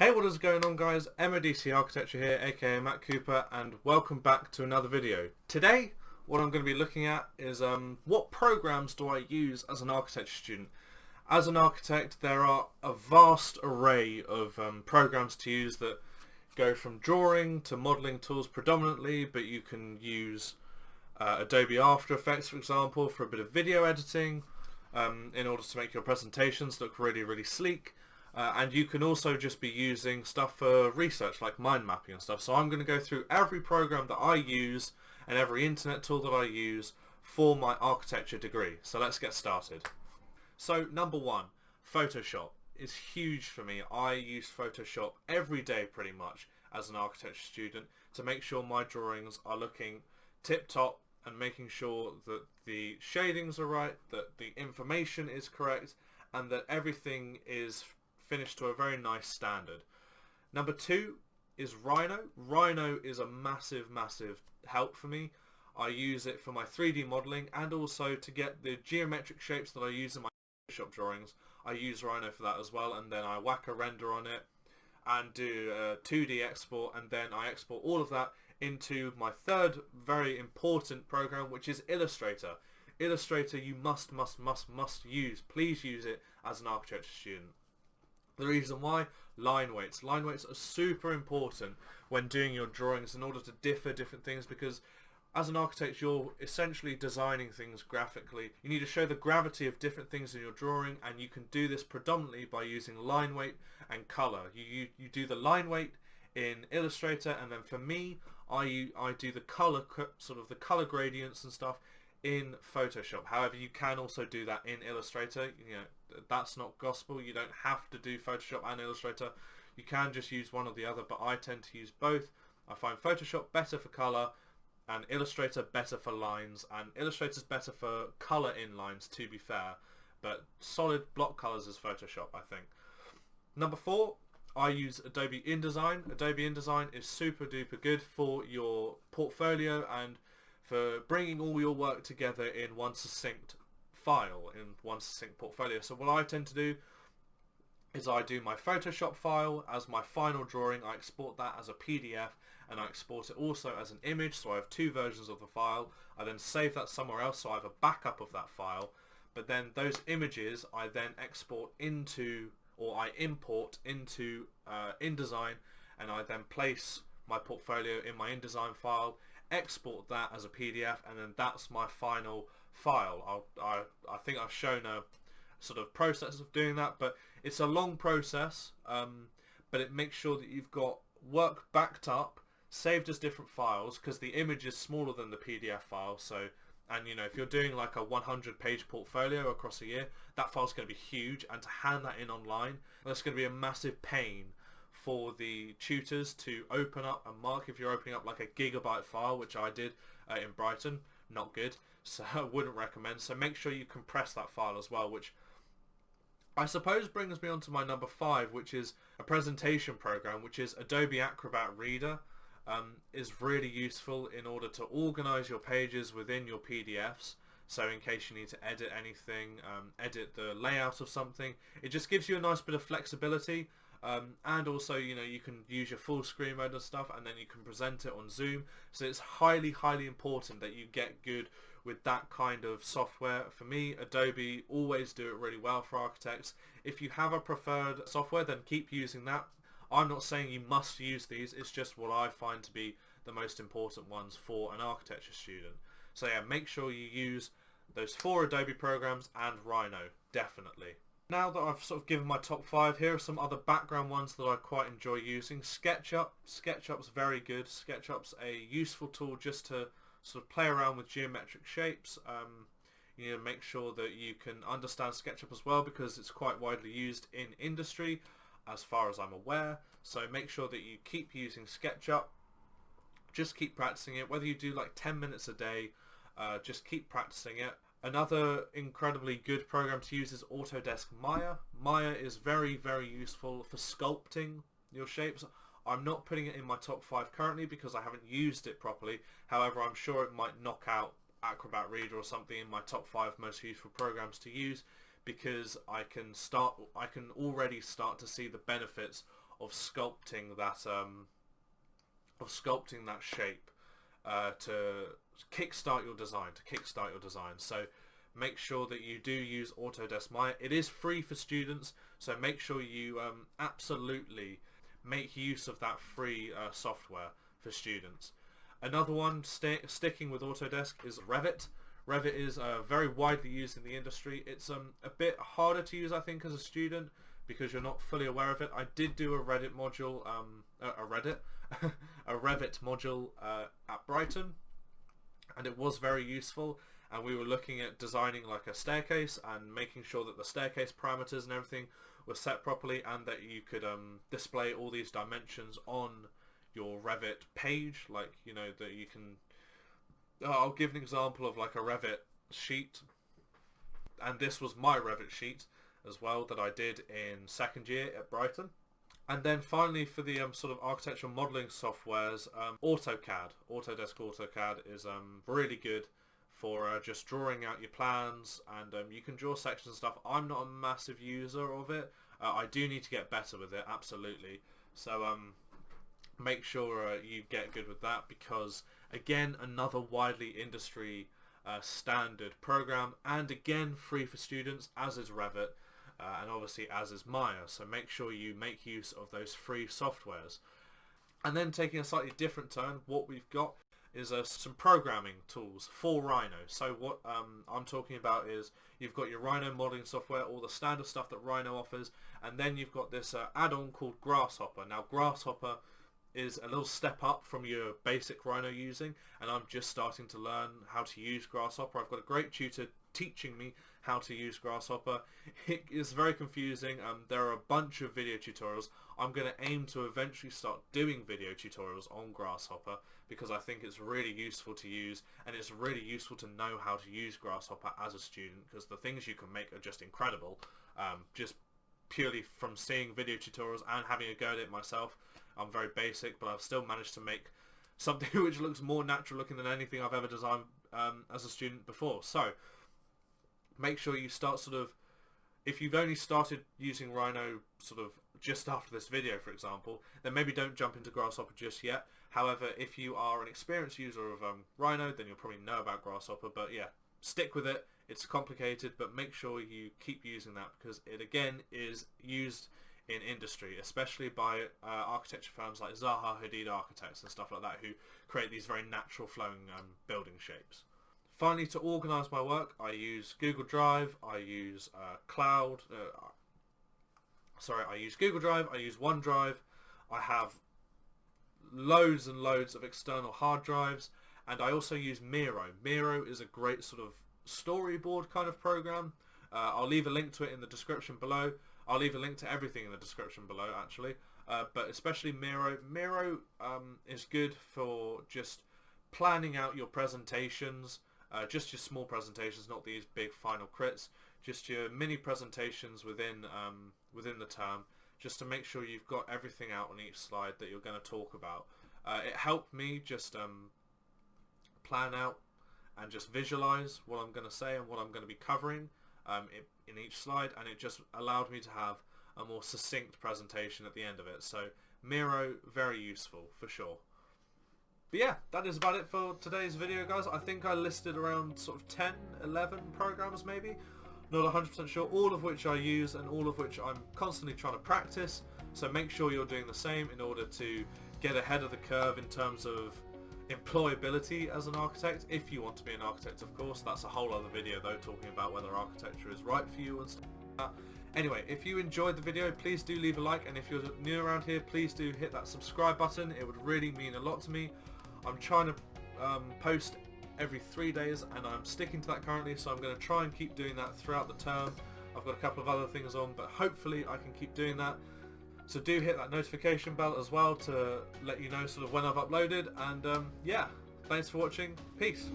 Hey, what is going on guys? MODC Architecture here, aka Matt Cooper, and welcome back to another video. Today, what I'm going to be looking at is what programs do I use as an architecture student. As an architect, there are a vast array of programs to use that go from drawing to modeling tools predominantly, but you can use Adobe After Effects, for example, for a bit of video editing in order to make your presentations look really sleek. And you can also just be using stuff for research like mind mapping and stuff. So I'm going to go through every program that I use and every internet tool that I use for my architecture degree. So let's get started. So number one, Photoshop is huge for me. I use Photoshop every day pretty much as an architecture student to make sure my drawings are looking tip-top and making sure that the shadings are right, that the information is correct, and that everything is finished to a very nice standard. Number two is Rhino. Rhino is a massive help for me. I use it for my 3D modeling and also to get the geometric shapes that I use in my Photoshop drawings. I use Rhino for that as well, and then I whack a render on it and do a 2D export, and then I export all of that into my third very important program, which is Illustrator. Illustrator you must use. Please use it as an architecture student. The reason why? Line weights. Line weights are super important when doing your drawings in order to differ different things, because as an architect you're essentially designing things graphically. You need to show the gravity of different things in your drawing, and you can do this predominantly by using line weight and color. You do the line weight in Illustrator, and then for me I do the color, sort of the color gradients and stuff, in Photoshop. However, you can also do that in Illustrator. You know, that's not gospel. You don't have to do Photoshop and Illustrator. You can just use one or the other, but I tend to use both. I find Photoshop better for color and Illustrator better for lines, and Illustrator's better for color in lines, to be fair, but solid block colors is Photoshop, I think. Number four, I use Adobe InDesign. Adobe InDesign is super duper good for your portfolio and for bringing all your work together in one succinct file, in one succinct portfolio. So what I tend to do is I do my Photoshop file as my final drawing. I export that as a PDF, and I export it also as an image, so I have two versions of the file. I then save that somewhere else, so I have a backup of that file. But then those images I then export into, or I import into InDesign, and I then place my portfolio in my InDesign file, export that as a PDF, and then that's my final file. I think I've shown a sort of process of doing that, but it's a long process, but it makes sure that you've got work backed up, saved as different files, because the image is smaller than the PDF file. So, and you know, if you're doing like a 100-page portfolio across a year, that file's going to be huge, and to hand that in online, that's going to be a massive pain for the tutors to open up and mark. If you're opening up like a gigabyte file, which I did in Brighton, not good, so I wouldn't recommend. So make sure you compress that file as well, which I suppose brings me on to my number five, which is a presentation program, which is Adobe Acrobat Reader. Is really useful in order to organize your pages within your PDFs. So in case you need to edit anything, edit the layout of something, it just gives you a nice bit of flexibility. And also, you know, you can use your full screen mode and stuff, and then you can present it on Zoom. So it's highly important that you get good with that kind of software. For me, Adobe always do it really well for architects. If you have a preferred software, then keep using that. I'm not saying you must use these, it's just what I find to be the most important ones for an architecture student. So yeah, make sure you use those four Adobe programs and Rhino, definitely. Now that I've sort of given my top five, here are some other background ones that I quite enjoy using. Sketchup. Sketchup's very good. Sketchup's a useful tool just to sort of play around with geometric shapes. You need to make sure that you can understand SketchUp as well, because it's quite widely used in industry as far as I'm aware. So make sure that you keep using SketchUp. Just keep practicing it. Whether you do like 10 minutes a day, just keep practicing it. Another incredibly good program to use is Autodesk Maya. Maya is very useful for sculpting your shapes. I'm not putting it in my top five currently because I haven't used it properly. However, I'm sure it might knock out Acrobat Reader or something in my top five most useful programs to use, because I can already start to see the benefits of sculpting that shape to kickstart your design. So make sure that you do use Autodesk Maya. It is free for students, so make sure you absolutely make use of that free software for students. Another one sticking with Autodesk is Revit. Revit is very widely used in the industry. It's a bit harder to use, I think, as a student because you're not fully aware of it. I did do a Reddit module, a Revit module at Brighton, and it was very useful. And we were looking at designing like a staircase and making sure that the staircase parameters and everything were set properly, and that you could display all these dimensions on your Revit page, like, you know, that you can... I'll give an example of like a Revit sheet, and this was my Revit sheet as well that I did in second year at Brighton. And then finally, for the sort of architectural modelling softwares, Autodesk AutoCAD is really good for just drawing out your plans, and you can draw sections and stuff. I'm not a massive user of it. I do need to get better with it, absolutely. So make sure you get good with that, because again, another widely industry standard program, and again free for students, as is Revit, and obviously as is Maya. So make sure you make use of those free softwares. And then taking a slightly different turn, what we've got is some programming tools for Rhino. So what I'm talking about is you've got your Rhino modeling software, all the standard stuff that Rhino offers, and then you've got this add-on called Grasshopper. Now Grasshopper is a little step up from your basic Rhino using, and I'm just starting to learn how to use Grasshopper. I've got a great tutor teaching me how to use Grasshopper. It is very confusing. There are a bunch of video tutorials. I'm going to aim to eventually start doing video tutorials on Grasshopper, because I think it's really useful to use, and it's really useful to know how to use Grasshopper as a student, because the things you can make are just incredible, just purely from seeing video tutorials and having a go at it myself. I'm very basic, but I've still managed to make something which looks more natural looking than anything I've ever designed as a student before. So make sure you start sort of, if you've only started using Rhino sort of just after this video, for example, then maybe don't jump into Grasshopper just yet. However, if you are an experienced user of Rhino, then you'll probably know about Grasshopper. But yeah, stick with it. It's complicated, but make sure you keep using that, because it again is used in industry, especially by architecture firms like Zaha Hadid Architects and stuff like that, who create these very natural flowing building shapes. Finally, to organise my work, I use Google Drive, I use I use Google Drive, I use OneDrive, I have loads and loads of external hard drives, and I also use Miro. Miro is a great sort of storyboard kind of program. I'll leave a link to it in the description below. I'll leave a link to everything in the description below, actually, but especially Miro. Miro is good for just planning out your presentations, just your small presentations, not these big final crits, just your mini presentations within the term, just to make sure you've got everything out on each slide that you're going to talk about. It helped me just plan out and just visualize what I'm going to say and what I'm going to be covering in each slide, and it just allowed me to have a more succinct presentation at the end of it. So Miro, very useful for sure. But yeah, that is about it for today's video, guys. I think I listed around sort of 10, 11 programs maybe. Not 100% sure, all of which I use and all of which I'm constantly trying to practice. So make sure you're doing the same in order to get ahead of the curve in terms of employability as an architect, if you want to be an architect, of course. That's a whole other video though, talking about whether architecture is right for you and stuff like that. Anyway, if you enjoyed the video, please do leave a like, and if you're new around here, please do hit that subscribe button. It would really mean a lot to me. I'm trying to post every 3 days, and I'm sticking to that currently, so I'm going to try and keep doing that throughout the term. I've got a couple of other things on, but hopefully I can keep doing that. So do hit that notification bell as well to let you know sort of when I've uploaded, and yeah, thanks for watching. Peace.